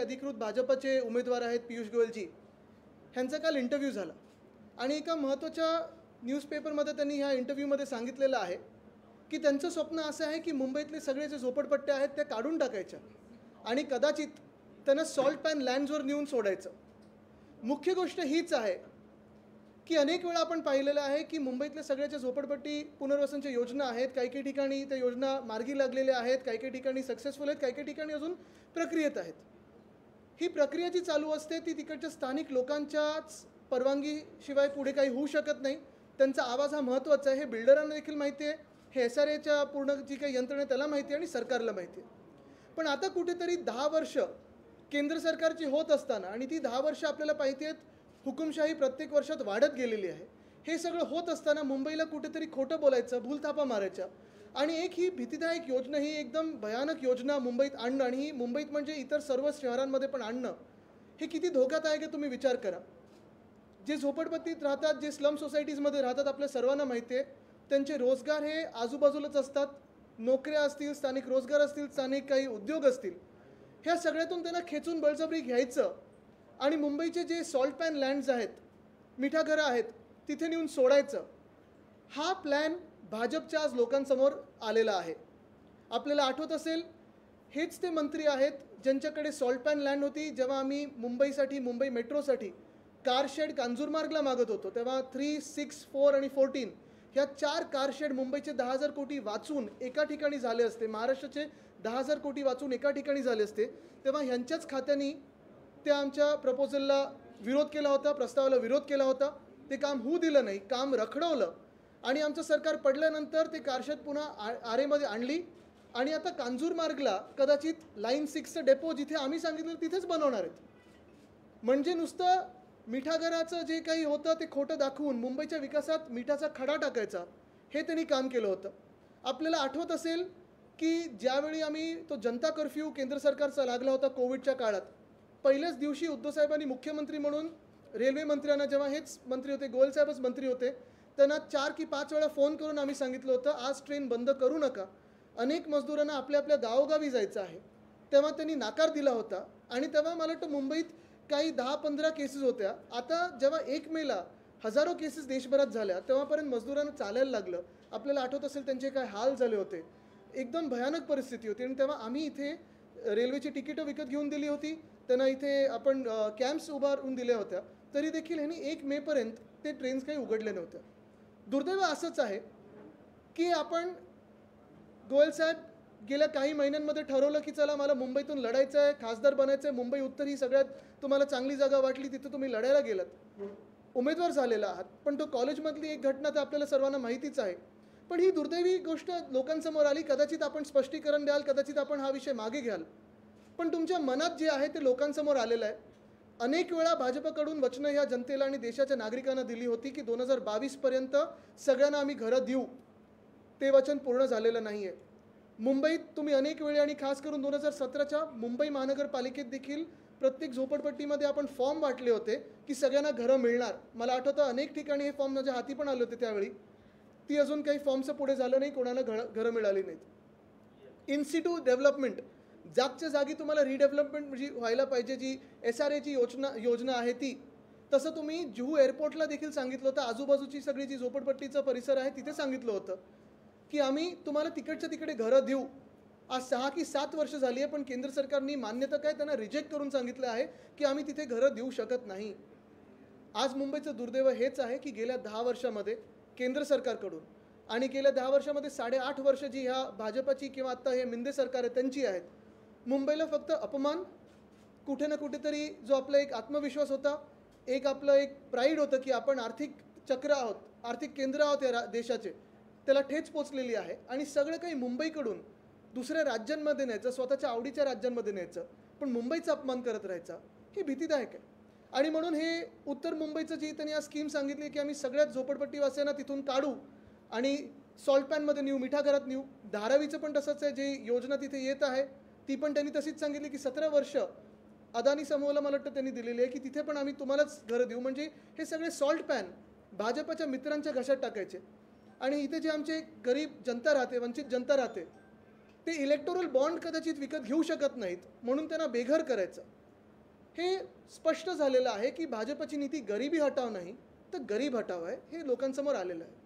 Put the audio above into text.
अधिकृत भाजपचे उमेदवार आहेत पियुष गोयलजी, ह्यांचा काल इंटरव्ह्यू झाला आणि एका महत्त्वाच्या न्यूजपेपरमध्ये त्यांनी ह्या इंटरव्ह्यूमध्ये सांगितलेलं आहे की त्यांचं स्वप्न असं आहे की मुंबईतले सगळे जे झोपडपट्ट्या आहेत त्या काढून टाकायच्या आणि कदाचित त्यांना सॉल्ट पॅन लँड्सवर नेऊन सोडायचं. मुख्य गोष्ट हीच आहे की अनेक वेळा आपण पाहिलेलं आहे की मुंबईतल्या सगळ्याच्या झोपडपट्टी पुनर्वसनच्या योजना आहेत, काही काही ठिकाणी त्या योजना मार्गी लागलेल्या आहेत, काही काही ठिकाणी सक्सेसफुल आहेत, काही काही ठिकाणी अजून प्रक्रियेत आहेत. ही प्रक्रिया जी चालू असते ती तिकडच्या स्थानिक लोकांच्याच परवानगीशिवाय पुढे काही होऊ शकत नाही. त्यांचा आवाज हा महत्त्वाचा आहे, हे बिल्डरांना देखील माहिती आहे, हे SRAच्या पूर्ण जी काही यंत्रणा आहे त्याला माहिती आहे आणि सरकारला माहिती आहे. पण आता कुठेतरी 10 वर्ष केंद्र सरकारची होत असताना आणि ती 10 वर्ष आपल्याला माहिती आहेत हुकुमशाही प्रत्येक वर्षात वाढत गेलेली आहे. हे सगळं होत असताना मुंबईला कुठेतरी खोटं बोलायचं, भूलथापा मारायच्या आणि एक ही भीतीदायक योजना, ही एकदम भयानक योजना मुंबईत आणणं आणि ही मुंबईत म्हणजे इतर सर्व शहरांमध्ये पण आणणं, हे किती धोक्यादायक आहे तुम्ही विचार करा. जे झोपडपट्टीत राहतात, जे स्लम सोसायटीजमध्ये राहतात, आपल्या सर्वांना माहिती आहे त्यांचे रोजगार हे आजूबाजूलाच असतात. नोकऱ्या असतील, स्थानिक रोजगार असतील, स्थानिक काही उद्योग असतील, ह्या सगळ्यातून त्यांना खेचून बळजबरी घ्यायचं आणि मुंबईचे जे सॉल्ट पॅन लँड्स आहेत, मिठागरं आहेत, तिथे नेऊन सोडायचं. हा प्लॅन भाजपच्या आज लोकांसमोर आलेला आहे. आपल्याला आठवत असेल हेच ते मंत्री आहेत ज्यांच्याकडे सॉल्ट पॅन लँड होती जेव्हा आम्ही मुंबईसाठी, मुंबई मेट्रोसाठी कारशेड कांजूरमार्गला मागत होतो, तेव्हा 3, 6, 4 आणि 14 ह्या 4 कारशेड मुंबईचे 10,000 कोटी वाचून एका ठिकाणी झाले असते, महाराष्ट्राचे 10,000 कोटी वाचून एका ठिकाणी झाले असते, तेव्हा ह्यांच्याच खात्यानी त्या आमच्या प्रपोजलला विरोध केला होता, प्रस्तावाला विरोध केला होता. ते काम होऊ दिलं नाही, काम रखडवलं आणि आमचं सरकार पडल्यानंतर ते कारशेड पुन्हा आरेमध्ये आणली आणि आता कांजूरमार्गला कदाचित लाईन 6चं डेपो जिथे आम्ही सांगितलं तिथेच बनवणार आहेत. म्हणजे नुसतं मिठागराचं जे काही होतं ते खोटं दाखवून मुंबईच्या विकासात मिठाचा खडा टाकायचा, हे त्यांनी काम केलं होतं. आपल्याला आठवत असेल की ज्यावेळी आम्ही तो जनता कर्फ्यू केंद्र सरकारचा लागला होता कोविडच्या काळात, पहिल्याच दिवशी उद्धवसाहेबांनी मुख्यमंत्री म्हणून रेल्वे मंत्र्यांना, जेव्हा हेच मंत्री होते, गोयलसाहेबच मंत्री होते, त्यांना 4 की 5 वेळा फोन करून आम्ही सांगितलं होतं आज ट्रेन बंद करू नका, अनेक मजदुरांना आपल्या आपल्या गावोगावी जायचं आहे. तेव्हा त्यांनी नकार दिला होता आणि तेव्हा मला वाटतं मुंबईत काही 10-15 केसेस होत्या. आता जेव्हा 1 मेला हजारो केसेस देशभरात झाल्या, तेव्हापर्यंत मजदुरांना चालायला लागलं. आपल्याला आठवत असेल त्यांचे काय हाल झाले होते, एकदम भयानक परिस्थिती होती. आणि तेव्हा आम्ही इथे रेल्वेची तिकीटं विकत घेऊन दिली होती, त्यांना इथे आपण कॅम्प्स उभारून दिल्या होत्या, तरी देखील ह्यांनी 1 मेपर्यंत ते ट्रेन्स काही उघडले नव्हत्या. दुर्दैव असंच आहे की आपण गोयलसाहेब गेल्या काही महिन्यांमध्ये ठरवलं की चला मला मुंबईतून लढायचं आहे, खासदार बनायचं आहे, मुंबई उत्तर ही सगळ्यात तुम्हाला चांगली जागा वाटली, तिथं तुम्ही लढायला गेलात, उमेदवार झालेला आहात. पण तो कॉलेजमधली एक घटना तर आपल्याला सर्वांना माहितीच आहे. पण ही दुर्दैवी गोष्ट लोकांसमोर आली. कदाचित आपण स्पष्टीकरण द्याल, कदाचित आपण हा विषय मागे घ्याल, पण तुमच्या मनात जे आहे ते लोकांसमोर आलेलं आहे. अनेक वेळा भाजपकडून वचनं ह्या जनतेला आणि देशाच्या नागरिकांना दिली होती की 2022पर्यंत सगळ्यांना आम्ही घरं देऊ. ते वचन पूर्ण झालेलं नाही आहे. मुंबईत तुम्ही अनेक वेळी आणि खास करून 2017च्या मुंबई महानगरपालिकेत देखील प्रत्येक झोपडपट्टीमध्ये आपण फॉर्म वाटले होते की सगळ्यांना घरं मिळणार. मला आठवतं अनेक ठिकाणी हे फॉर्म माझ्या हाती पण आले होते त्यावेळी. ती अजून काही फॉर्मचं पुढे झालं नाही, कोणाला घरं मिळाली नाहीत. इन्स्टिट्यूट डेव्हलपमेंट, जागच्या जागी तुम्हाला रिडेव्हलपमेंट जी व्हायला पाहिजे, जी SRAची योजना आहे ती, तसं तुम्ही जुहू एअरपोर्टला देखील सांगितलं होतं. आजूबाजूची सगळी जी झोपडपट्टीचा परिसर आहे तिथे सांगितलं होतं की आम्ही तुम्हाला तिकडच्या तिकडे घरं देऊ. आज 6 की 7 वर्ष झाली आहे, पण केंद्र सरकारने मान्यता काय त्यांना रिजेक्ट करून सांगितलं आहे की आम्ही तिथे घरं देऊ शकत नाही. आज मुंबईचं दुर्दैव हेच आहे की गेल्या 10 वर्षामध्ये केंद्र सरकारकडून आणि गेल्या 10 वर्षामध्ये 8.5 वर्ष जी ह्या भाजपाची किंवा आत्ता हे मिंदे सरकार आहे त्यांची आहेत, मुंबईला फक्त अपमान, कुठे ना कुठेतरी जो आपला एक आत्मविश्वास होता, एक आपलं एक प्राईड होतं की आपण आर्थिक चक्र आहोत, आर्थिक केंद्र आहोत या देशाचे, त्याला ठेच पोचलेली आहे. आणि सगळं काही मुंबईकडून दुसऱ्या राज्यांमध्ये न्यायचं, स्वतःच्या आवडीच्या राज्यांमध्ये न्यायचं, पण मुंबईचा अपमान करत राहायचा, हे भीतीदायक आहे. आणि म्हणून हे उत्तर मुंबईचं जी त्यांनी आज स्कीम सांगितली की आम्ही सगळ्यात झोपडपट्टीवासियांना तिथून काढू आणि सॉल्ट पॅनमध्ये नेऊ, मिठागरात नेऊ. धारावीचं पण तसंच आहे, जी योजना तिथे येत आहे ती पण त्यांनी तशीच सांगितली की 17 वर्ष अदानी समूहाला मला वाटतं त्यांनी दिलेली आहे की तिथे पण आम्ही तुम्हालाच घरं देऊ. म्हणजे हे सगळे सॉल्ट पॅन भाजपच्या मित्रांच्या घशात टाकायचे. आणि इथे जे आमचे गरीब जनता राहते, वंचित जनता राहते, ते इलेक्टोरल बॉन्ड कदाचित विकत घेऊ शकत नाहीत म्हणून त्यांना बेघर करायचं. हे स्पष्ट झालेलं आहे की भाजपची नीती गरिबी हटाव नाही तर गरीब हटाव आहे, हे लोकांसमोर आलेलं आहे.